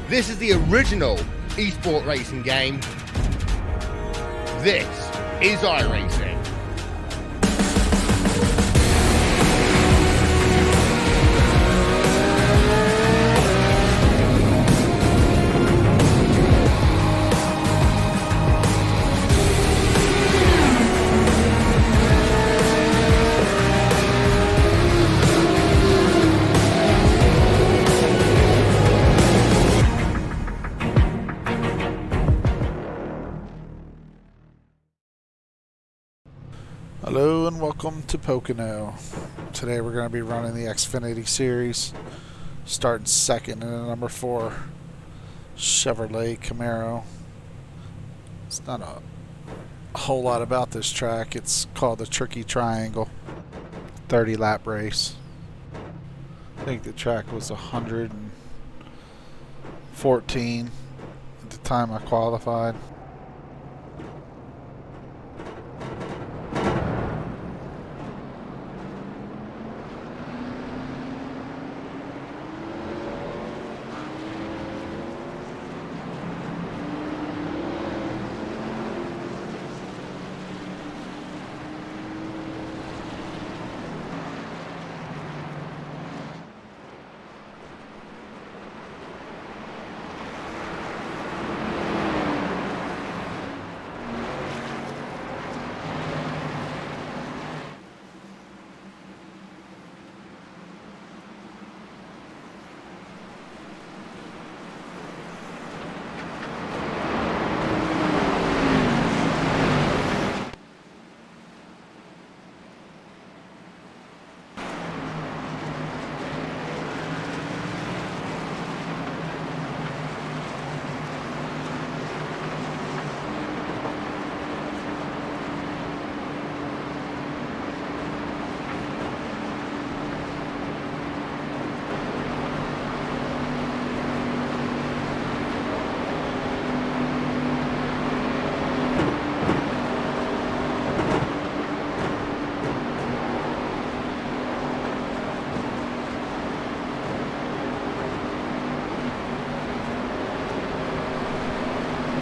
This is the original esport racing game. This is iRacing. Hello and welcome to Pocono. Today we're going to be running the Xfinity series, starting second in the number 4 Chevrolet Camaro. It's not a whole lot about this track. It's called the Tricky Triangle, 30 lap race. I think the track was 114 at the time I qualified.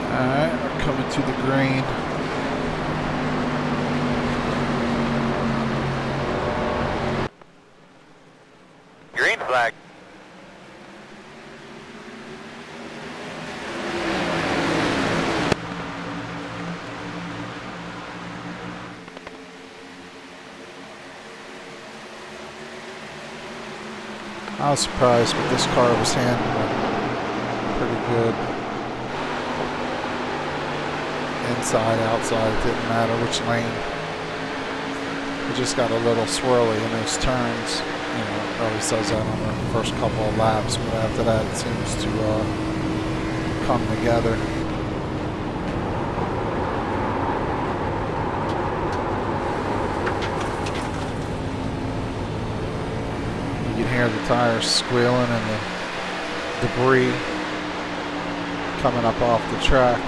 Alright, we're coming to the green. Green flag. I was surprised, but this car was handling pretty good. Inside, outside, it didn't matter which lane. It just got a little swirly in those turns. You know, it always does that on the first couple of laps, but after that it seems to come together. You can hear the tires squealing and the debris coming up off the track.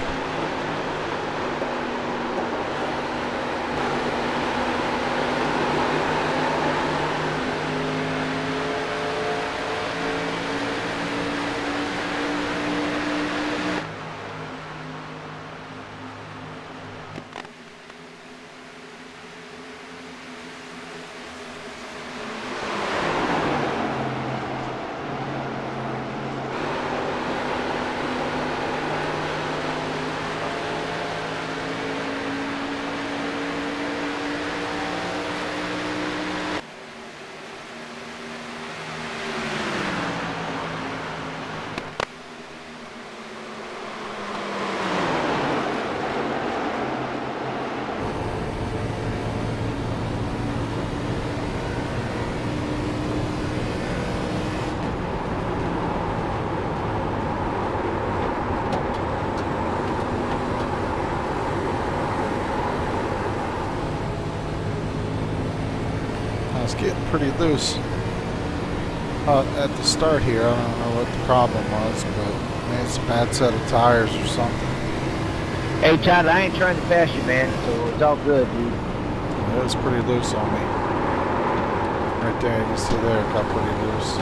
It's getting pretty loose at the start here. I don't know what the problem was, but maybe it's a bad set of tires or something. Hey Tyler, I ain't trying to pass you, man, so it's all good, dude. It was pretty loose on me. Right there, you see there, it got pretty loose.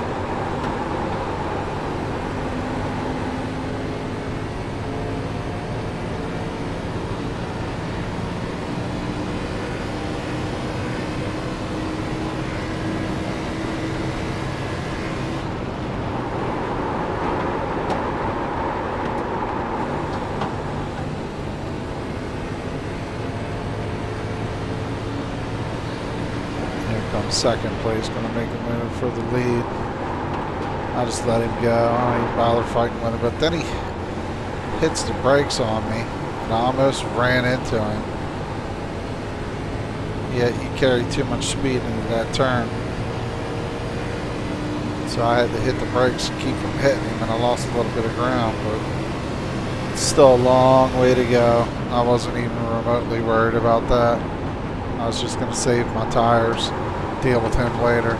second place, going to make a move for the lead. I just let him go. I don't even bother fighting with him. But then he hits the brakes on me, and I almost ran into him. Yet he carried too much speed into that turn. So I had to hit the brakes to keep from hitting him, and I lost a little bit of ground, but it's still a long way to go. I wasn't even remotely worried about that. I was just going to save my tires, deal with him later.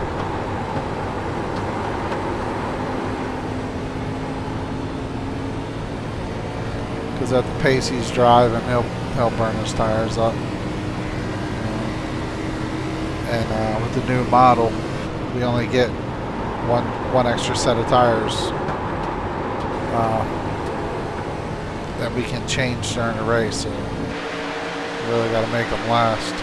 Because at the pace he's driving, he'll burn his tires up. And with the new model, we only get one extra set of tires that we can change during the race. So really got to make them last.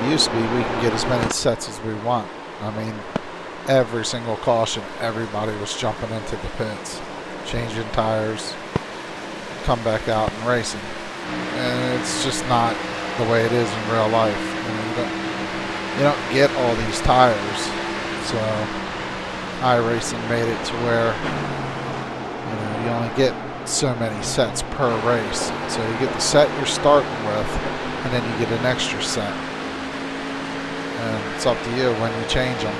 It used to be we can get as many sets as we want. I mean, every single caution, everybody was jumping into the pits, changing tires, come back out and racing. And it's just not the way it is in real life. You don't get all these tires. So iRacing made it to where you only get so many sets per race. So you get the set you're starting with, and then you get an extra set. And it's up to you when you change them.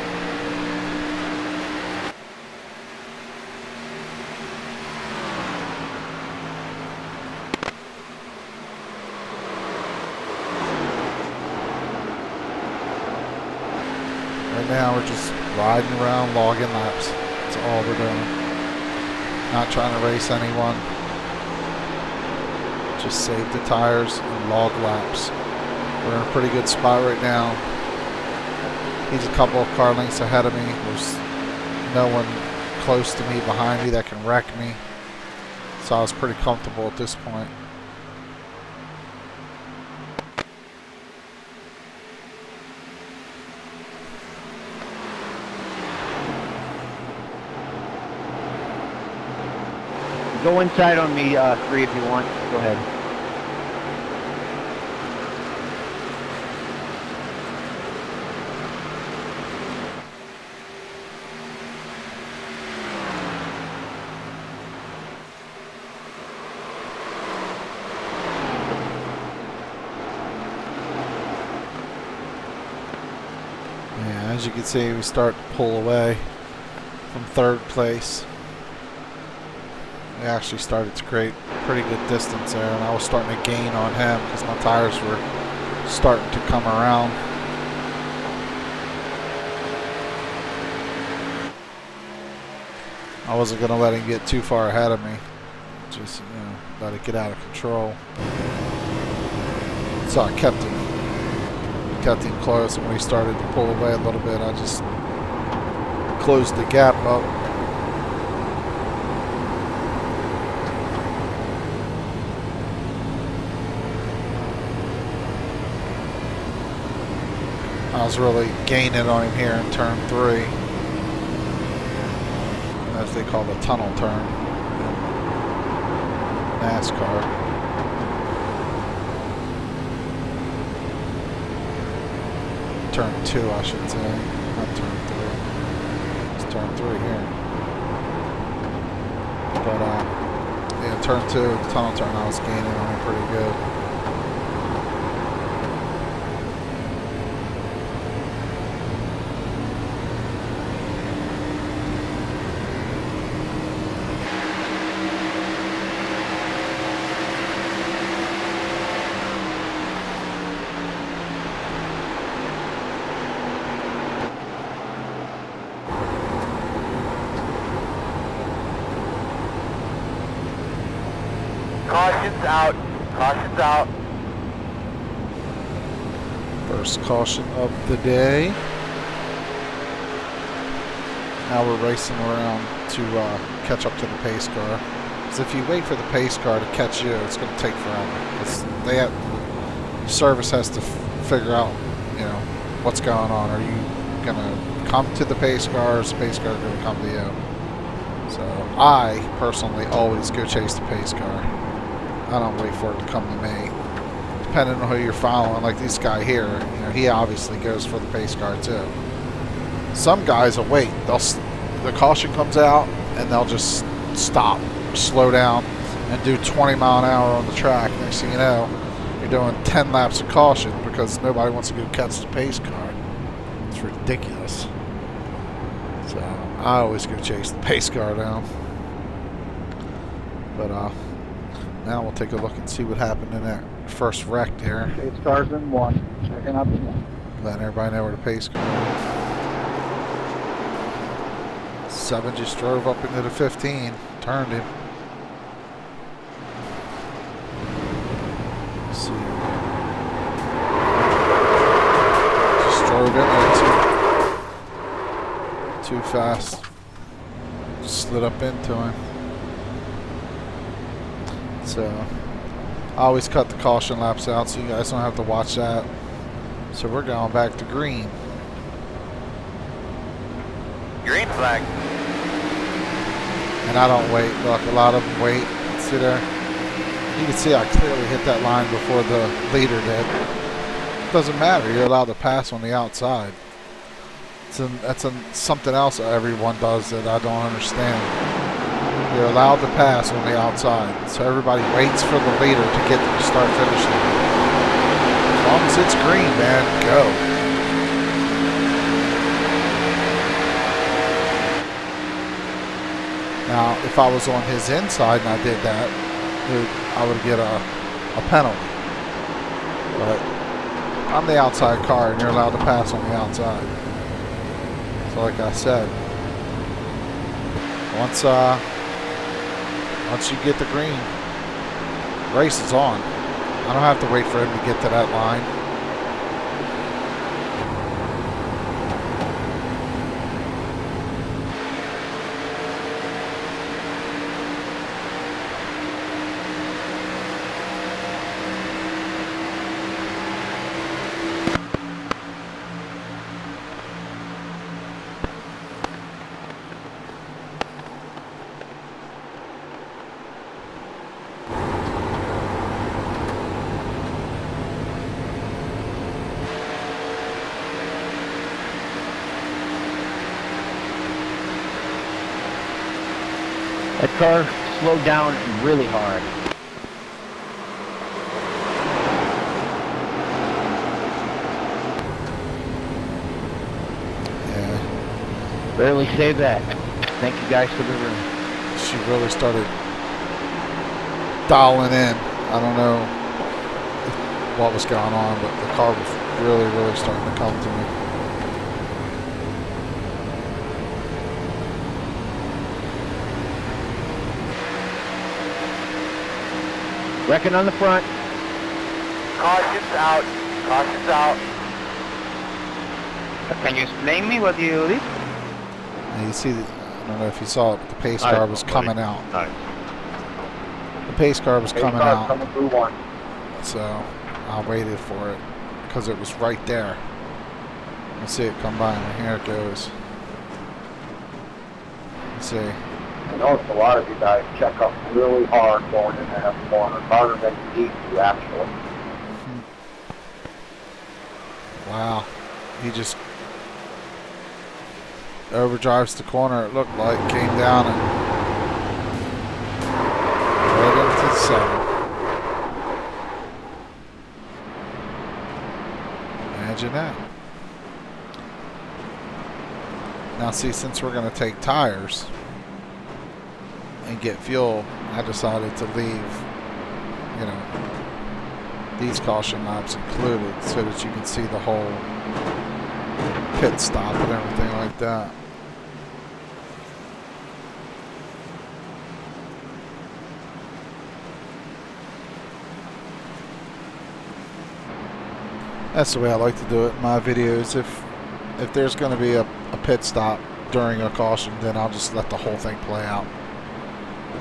Right now we're just riding around logging laps. That's all we're doing. Not trying to race anyone. Just save the tires and log laps. We're in a pretty good spot right now. He's a couple of car lengths ahead of me. There's no one close to me behind me that can wreck me. So I was pretty comfortable at this point. Go inside on me, 3 if you want. Go ahead. Yeah, as you can see, we start to pull away from third place. We actually started to create pretty good distance there, and I was starting to gain on him because my tires were starting to come around. I wasn't going to let him get too far ahead of me. Just, let it get out of control. So I kept him close, and when he started to pull away a little bit, I just closed the gap up. I was really gaining on him here in turn 3, as they call the tunnel turn in NASCAR. Turn 2, I should say, not turn 3. It's turn 3 here. But yeah, turn 2, the tunnel turn, I was gaining on him pretty good. Caution's out. Caution's out. First caution of the day. Now we're racing around to catch up to the pace car. Because if you wait for the pace car to catch you, it's going to take forever. Because service has to figure out, what's going on. Are you going to come to the pace car, or is the pace car going to come to you? So I personally always go chase the pace car. I don't wait for it to come to me. Depending on who you're following, like this guy here, you know, he obviously goes for the pace car too. Some guys will wait. The caution comes out and they'll just stop, slow down, and do 20 mile an hour on the track. Next thing you know, you're doing 10 laps of caution because nobody wants to go catch the pace car. It's ridiculous. So I always go chase the pace car down. But now we'll take a look and see what happened in that first wreck there. Pace car's in 1. Checking up in 1. Letting everybody know where the pace car is. 7 just drove up into the 15, turned him. Let's see. Just drove in there too fast. Slid up into him. So I always cut the caution laps out so you guys don't have to watch that. So we're going back to green. Green flag. And I don't wait. Look, a lot of them wait. See there? You can see I clearly hit that line before the leader did. Doesn't matter. You're allowed to pass on the outside. That's something else everyone does that I don't understand. You're allowed to pass on the outside. So everybody waits for the leader to get to the start-finish line. As long as it's green, man, go. Now, if I was on his inside and I did that, I would get a penalty. But I'm the outside car, and you're allowed to pass on the outside. So, like I said, once you get the green, race is on. I don't have to wait for him to get to that line. That car slowed down really hard. Yeah. Barely saved that. Thank you guys for the room. She really started dialing in. I don't know what was going on, but the car was really, really starting to come to me. Wrecking on the front. Caution's out. Caution's out. Can you explain me what you did? And you see, I don't know if you saw it, but the pace car was coming out. The pace car was coming out. Coming through 1. So I waited for it because it was right there. I see it come by, and here it goes. Let's see. I noticed a lot of you guys check up really hard going in that corner, harder than you need to actually. Wow. He just overdrives the corner, it looked like, came down and right into the 7. Imagine that. Now see, since we're going to take tires and get fuel, I decided to leave, you know, these caution laps included so that you can see the whole pit stop and everything like that. That's the way I like to do it in my videos. If there's going to be a pit stop during a caution, then I'll just let the whole thing play out.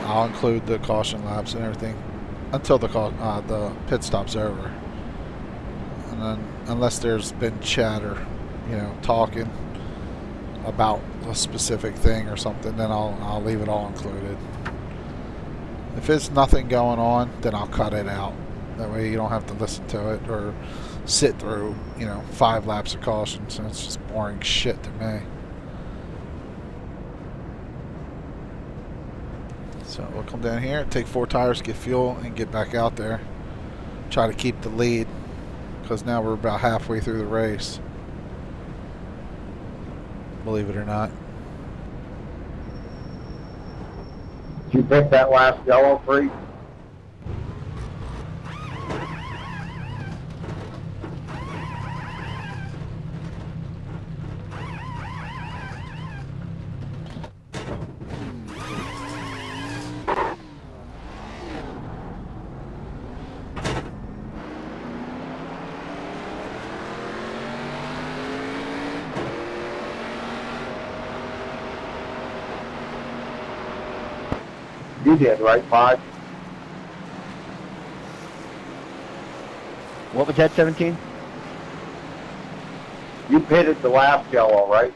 I'll include the caution laps and everything until the pit stop's over. And then, unless there's been chatter, you know, talking about a specific thing or something, then I'll leave it all included. If there's nothing going on, then I'll cut it out. That way you don't have to listen to it or sit through, 5 laps of caution. So it's just boring shit to me. So we'll come down here, take 4 tires, get fuel, and get back out there. Try to keep the lead, because now we're about halfway through the race. Believe it or not. Did you pick that last yellow free? You did, right, 5? What was that, 17? You pitted the last yellow, right?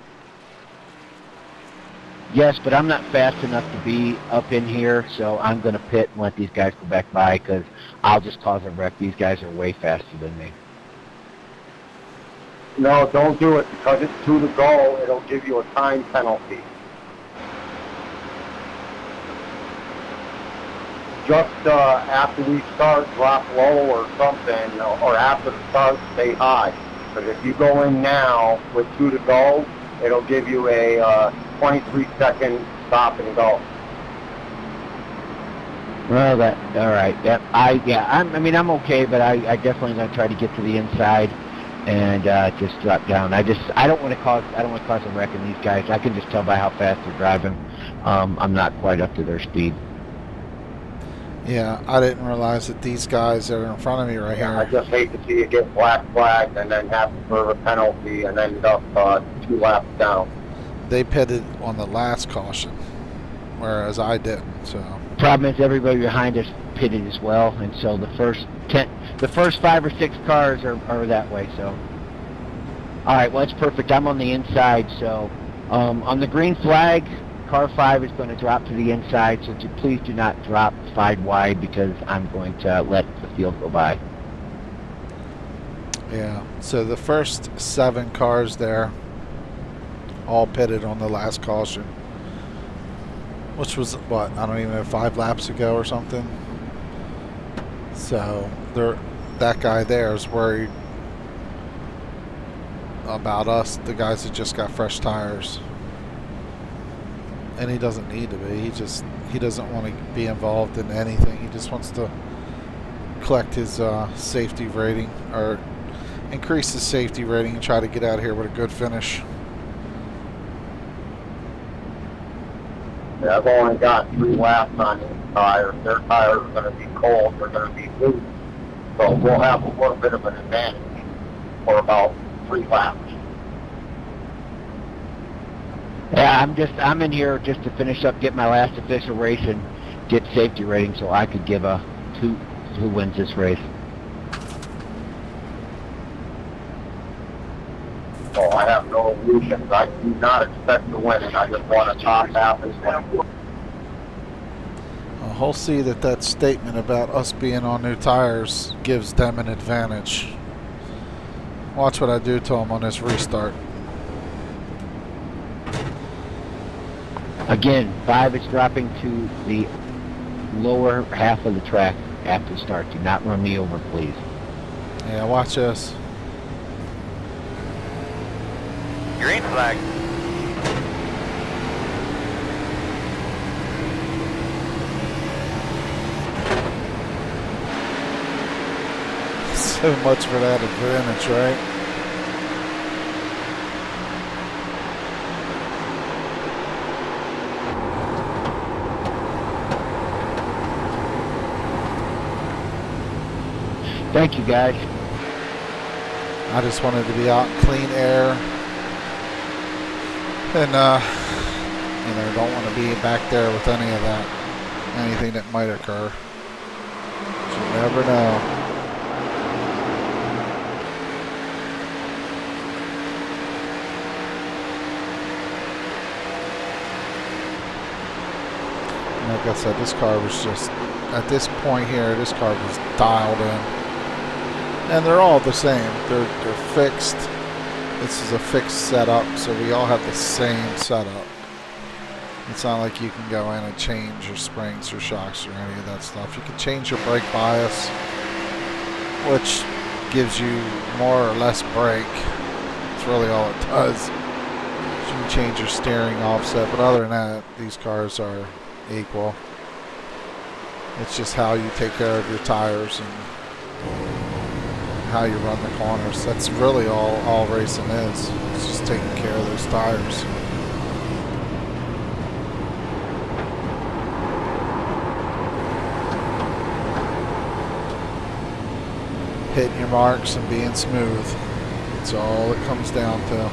Yes, but I'm not fast enough to be up in here, so I'm going to pit and let these guys go back by, because I'll just cause a wreck. These guys are way faster than me. No, don't do it, because it's 2 to go. It'll give you a time penalty. Just after we start, drop low or something, or after the start, stay high. But if you go in now with 2 to go, it'll give you a 23-second stop and go. Well, all right. I'm okay, but I definitely gonna try to get to the inside and just drop down. I don't want to cause a wreck in these guys. I can just tell by how fast they're driving. I'm not quite up to their speed. Yeah, I didn't realize that these guys that are in front of me right here. I just hate to see you get black flagged and then have to serve a penalty and end up 2 laps down. They pitted on the last caution, whereas I didn't. So Problem is, everybody behind us pitted as well, and so the first 5 or 6 cars are that way. So, all right, well, it's perfect. I'm on the inside, so on the green flag, car 5 is going to drop to the inside. So please do not drop 5 wide, because I'm going to let the field go by. yeah, so the first 7 cars there all pitted on the last caution, which was what, I don't even know, 5 laps ago or something. So that guy there is worried about us, the guys that just got fresh tires, and he doesn't need to be. He doesn't want to be involved in anything. He just wants to collect his safety rating, or increase his safety rating, and try to get out of here with a good finish. Yeah, I've only got 3 laps on these tires. Their tires are going to be cold. They're going to be loose. So we'll have a little bit of an advantage for about 3 laps. Yeah, I'm in here just to finish up, get my last official race, and get safety rating, so I could give a who wins this race. So I have no illusions. I do not expect to win, and I just want to top half and win. Well, he'll see that statement about us being on new tires gives them an advantage. Watch what I do to him on this restart. Again, 5 is dropping to the lower half of the track after start. Do not run me over, please. Yeah, watch this. Green flag. So much for that advantage, right? Thank you, guys. I just wanted to be out in clean air, and don't want to be back there with any of that, anything that might occur. You never know. Like I said, this car was just at this point here, this car was dialed in. And they're all the same. They're fixed. This is a fixed setup, so we all have the same setup. It's not like you can go in and change your springs or shocks or any of that stuff. You can change your brake bias, which gives you more or less brake. That's really all it does. You can change your steering offset, but other than that, these cars are equal. It's just how you take care of your tires and how you run the corners. That's really all racing is. It's just taking care of those tires. Hitting your marks and being smooth. That's all it comes down to.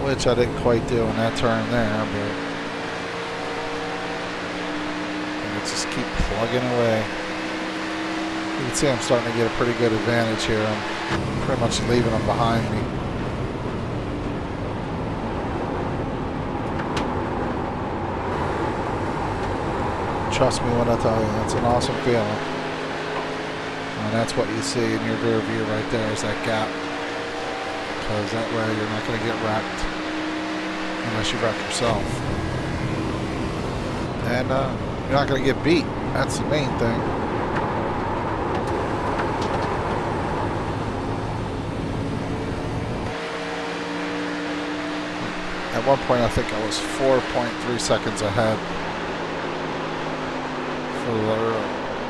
Which I didn't quite do in that turn there, but I just keep plugging away. You can see I'm starting to get a pretty good advantage here. I'm pretty much leaving them behind me. Trust me when I tell you, that's an awesome feeling. And that's what you see in your rear view right there is that gap. Because that way you're not going to get wrecked unless you wreck yourself. And you're not going to get beat. That's the main thing. At one point I think I was 4.3 seconds ahead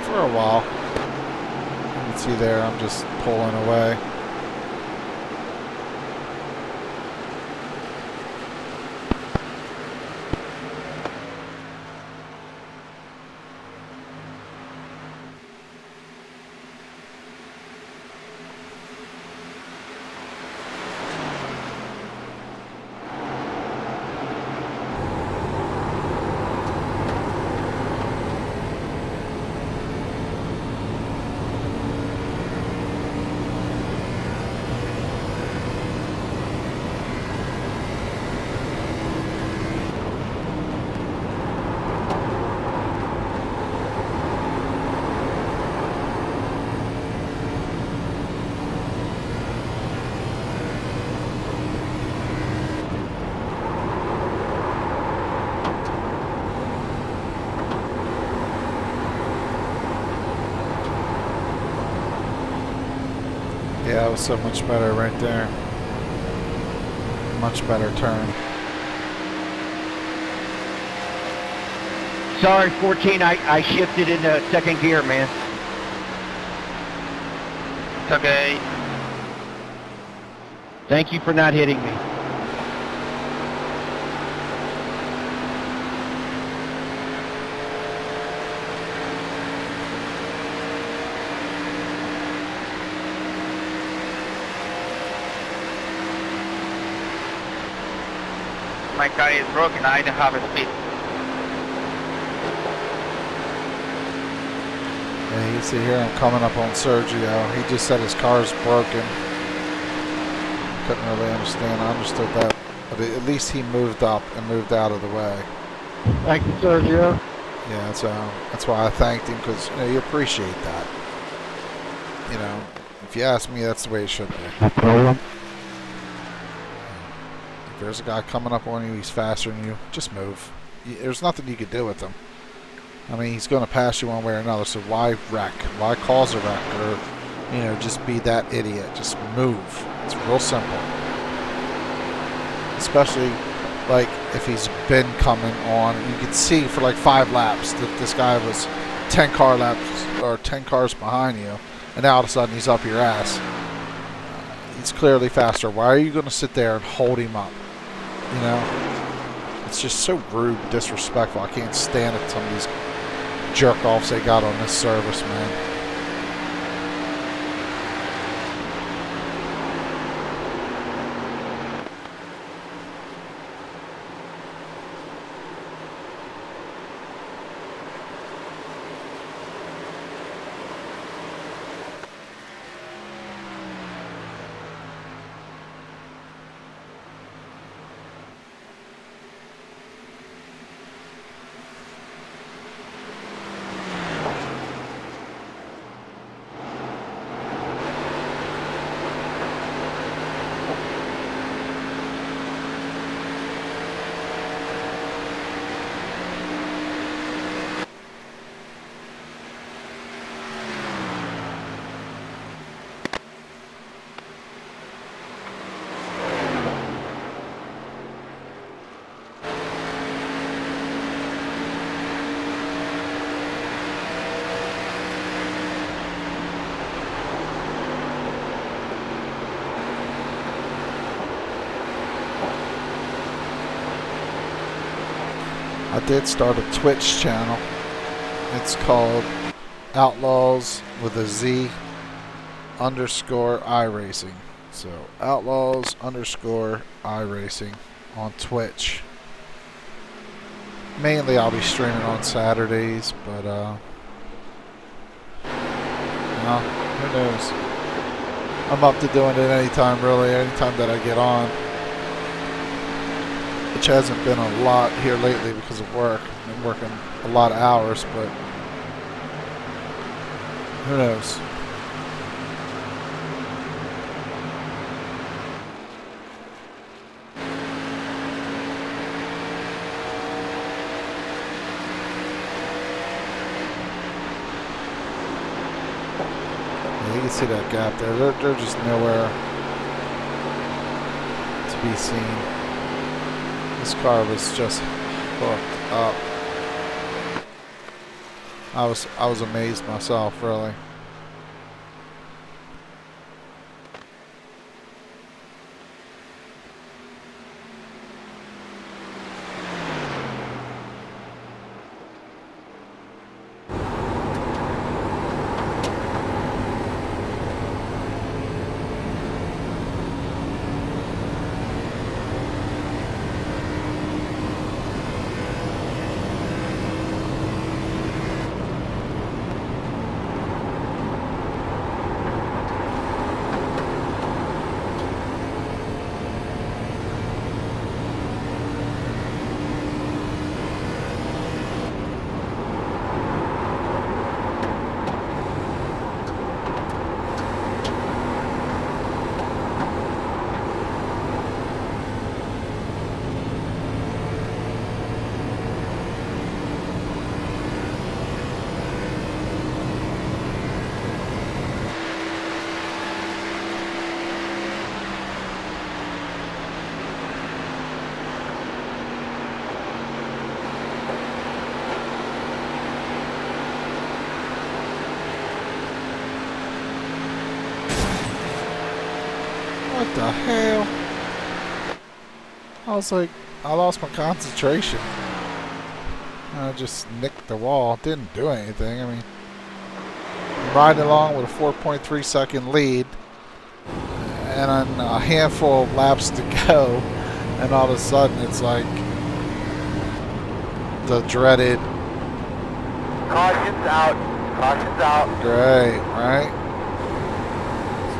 for a while. You can see there I'm just pulling away. Yeah, that was so much better right there. Much better turn. Sorry, 14, I shifted into second gear, man. It's okay. Thank you for not hitting me. My car is broken. I don't have a speed. Yeah, you see here I'm coming up on Sergio. He just said his car's broken. Couldn't really understand. I understood that. But at least he moved up and moved out of the way. Thank you, Sergio. Yeah, so that's why I thanked him, because you appreciate that. You know, if you ask me, that's the way it should be. No problem. If there's a guy coming up on you, he's faster than you, just move. There's nothing you can do with him. I mean, he's going to pass you one way or another, so why wreck? Why cause a wreck? Or, just be that idiot. Just move. It's real simple. Especially, like, if he's been coming on, you can see for like 5 laps that this guy was 10 cars behind you, and now all of a sudden he's up your ass. He's clearly faster. Why are you going to sit there and hold him up? It's just so rude and disrespectful. I can't stand it, some of these jerk-offs they got on this service, man. did start a Twitch channel. It's called Outlaws with a Z _ iRacing. So Outlaws _ iRacing on Twitch. Mainly I'll be streaming on Saturdays, but who knows? I'm up to doing it anytime, really, anytime that I get on. Which hasn't been a lot here lately because of work. I've been working a lot of hours, but who knows? You can see that gap there. They're just nowhere to be seen. This car was just hooked up. I was amazed myself, really. What the hell? I was like, I lost my concentration. I just nicked the wall. Didn't do anything. I mean, I'm riding along with a 4.3 second lead and a handful of laps to go, and all of a sudden it's like the dreaded Caution's out. Caution's out. great, right?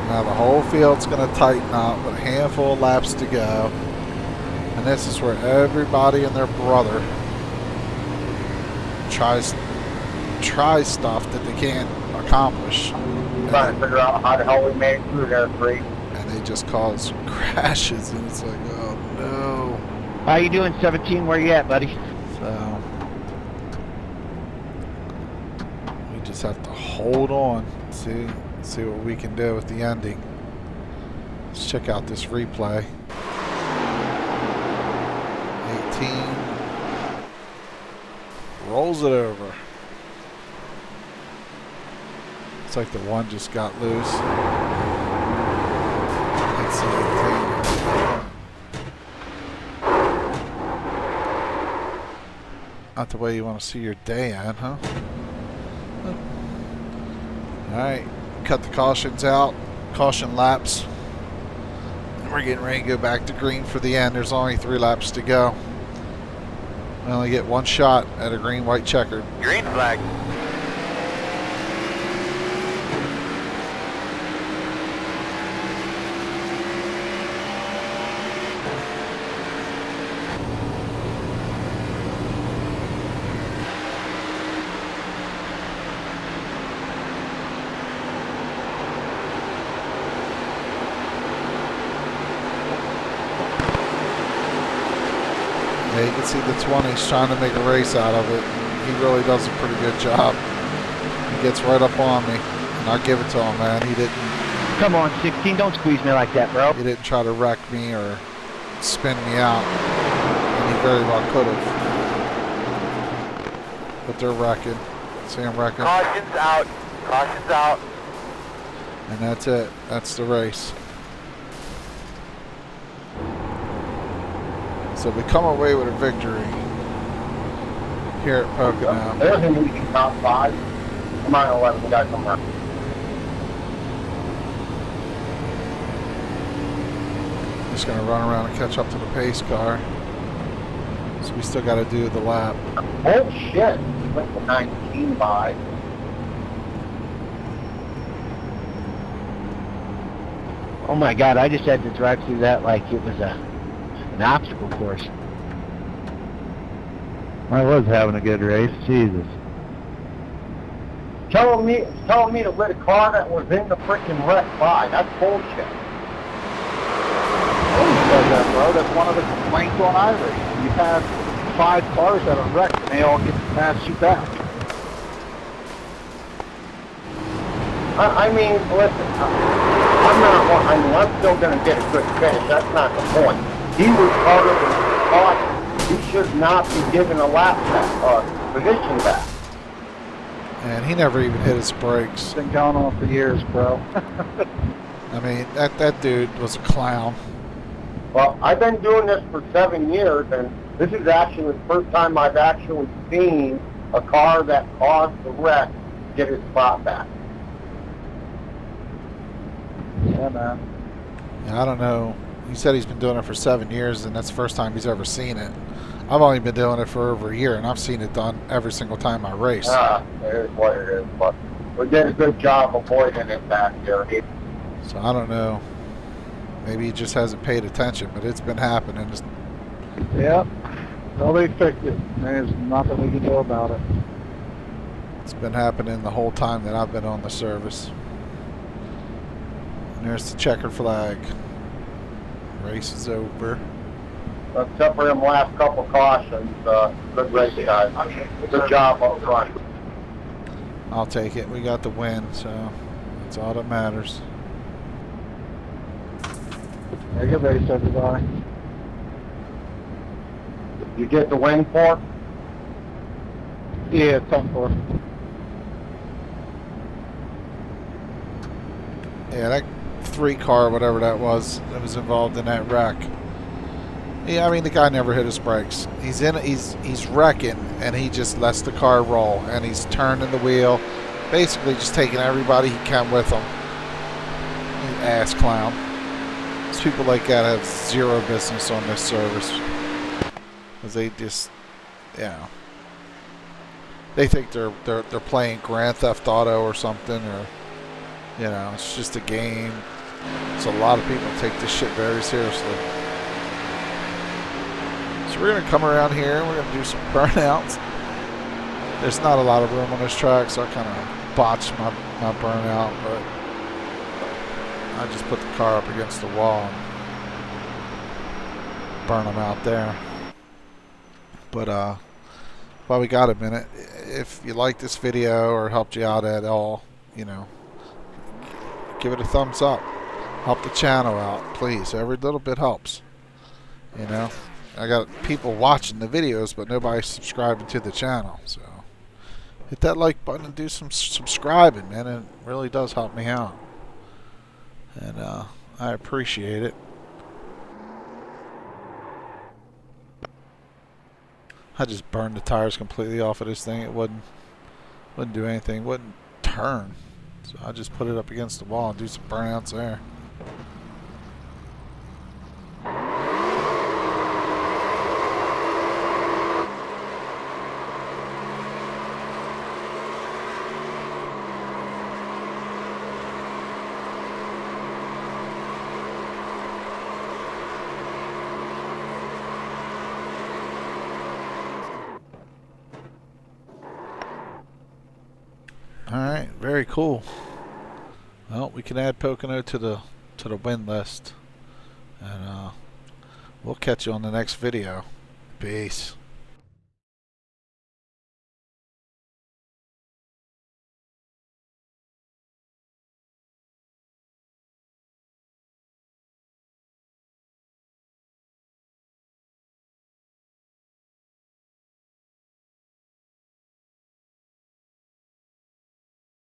Now the whole field's going to tighten up with a handful of laps to go. And this is where everybody and their brother tries stuff that they can't accomplish. Trying to figure out how the hell we made it through there, Free. And they just cause crashes, and it's like, oh no. How you doing, 17? Where you at, buddy? So we just have to hold on, see what we can do with the ending. Let's check out this replay. 18 rolls it over. It's like the one just got loose. Let's see, 18. Not the way you want to see your day end, huh? Alright, cut the cautions out, caution laps. We're getting ready to go back to green for the end. There's only 3 laps to go. We only get one shot at a green, white checkered. Green flag. Yeah, you can see the 20's trying to make a race out of it. He really does a pretty good job. He gets right up on me, and I'll give it to him, man. He didn't. Come on, 16. Don't squeeze me like that, bro. He didn't try to wreck me or spin me out, and he very well could have. But they're wrecking. See him wrecking. Caution's out. Caution's out. And that's it. That's the race. So we come away with a victory. here at Pocono. There's an easy top 5. Come on, 11, we gotta come around. Just gonna run around and catch up to the pace car. So we still gotta do the lap. Oh shit, we went to 19 by. Oh my God! I just had to drive through that like it was an obstacle course. I was having a good race. Jesus. Telling me to let a car that was in the freaking wreck by. That's bullshit. Says that, bro. That's one of the complaints on iRacing. You have 5 cars that are wrecked and they all get to pass you back. I mean, listen, I'm still going to get a good finish. That's not the point. He was harder than caught. He should not be given a lap back, position back. And he never even hit his brakes. Been going on for years, bro. I mean, that dude was a clown. Well, I've been doing this for 7 years, and this is actually the first time I've actually seen a car that caused the wreck get his spot back. Yeah, man. Yeah, I don't know. He said he's been doing it for 7 years, and that's the first time he's ever seen it. I've only been doing it for over a year, and I've seen it done every single time I race. It is what it is, but we did a good job avoiding it back there. So I don't know. Maybe he just hasn't paid attention, but it's been happening. Yep. Well, they fixed it. There's nothing we can do about it. It's been happening the whole time that I've been on the service. And there's the checkered flag. Race is over. Except for them last couple cautions, good race, guys. Good job up front. I'll take it. We got the win, so that's all that matters. Yeah, good race, everybody. You get the win for? Yeah, 10-4. Yeah, that 3 car, whatever that was involved in that wreck. Yeah, I mean the guy never hit his brakes. He's wrecking, and he just lets the car roll, and he's turning the wheel, basically just taking everybody he can with him. Ass clown. These people like that have zero business on this service, because they just, they think they're playing Grand Theft Auto or something, or it's just a game. So a lot of people take this shit very seriously. So we're gonna come around here. We're gonna do some burnouts. There's not a lot of room on this track, so I kind of botched my burnout, but I just put the car up against the wall and burn them out there. But while we got a minute, if you like this video or helped you out at all, give it a thumbs up. Help the channel out, please. Every little bit helps. I got people watching the videos, but nobody's subscribing to the channel. So hit that like button and do some subscribing, man. It really does help me out. And I appreciate it. I just burned the tires completely off of this thing. It wouldn't do anything. Wouldn't turn. So I just put it up against the wall and do some burnouts there. Alright, very cool. Well, we can add Pocono to the win list. And we'll catch you on the next video. Peace.